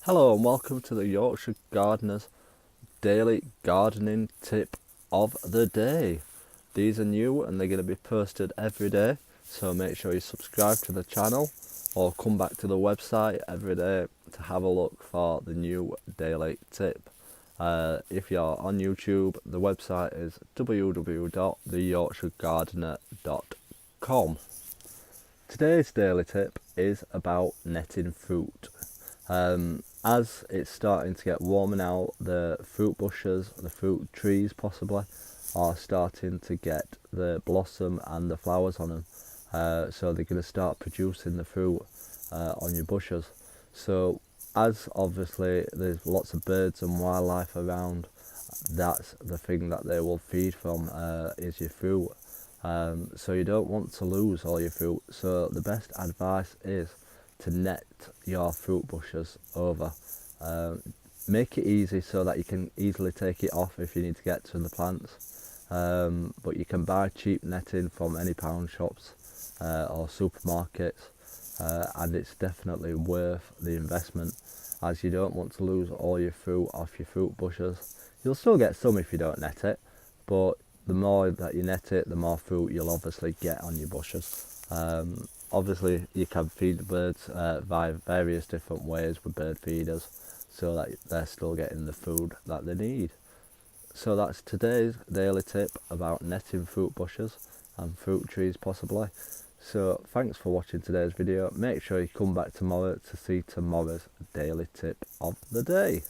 Hello and welcome to the Yorkshire Gardener's daily gardening tip of the day. These are new and they're going to be posted every day, so make sure you subscribe to the channel or come back to the website every day to have a look for the new daily tip. If you're on YouTube, the website is www.theyorkshiregardener.com. Today's daily tip is about netting fruit. As it's starting to get warmer now, the fruit bushes, the fruit trees possibly, are starting to get the blossom and the flowers on them. So they're going to start producing the fruit on your bushes. So as obviously there's lots of birds and wildlife around, that's the thing that they will feed from, is your fruit. So you don't want to lose all your fruit. So the best advice is to net your fruit bushes over. Make it easy so that you can easily take it off if you need to get to the plants. But you can buy cheap netting from any pound shops or supermarkets, and it's definitely worth the investment, as you don't want to lose all your fruit off your fruit bushes. You'll still get some if you don't net it, but the more that you net it, the more fruit you'll obviously get on your bushes. Obviously you can feed the birds via various different ways with bird feeders, so that they're still getting the food that they need. So that's today's daily tip about netting fruit bushes and fruit trees possibly. So thanks for watching today's video. Make sure you come back tomorrow to see tomorrow's daily tip of the day.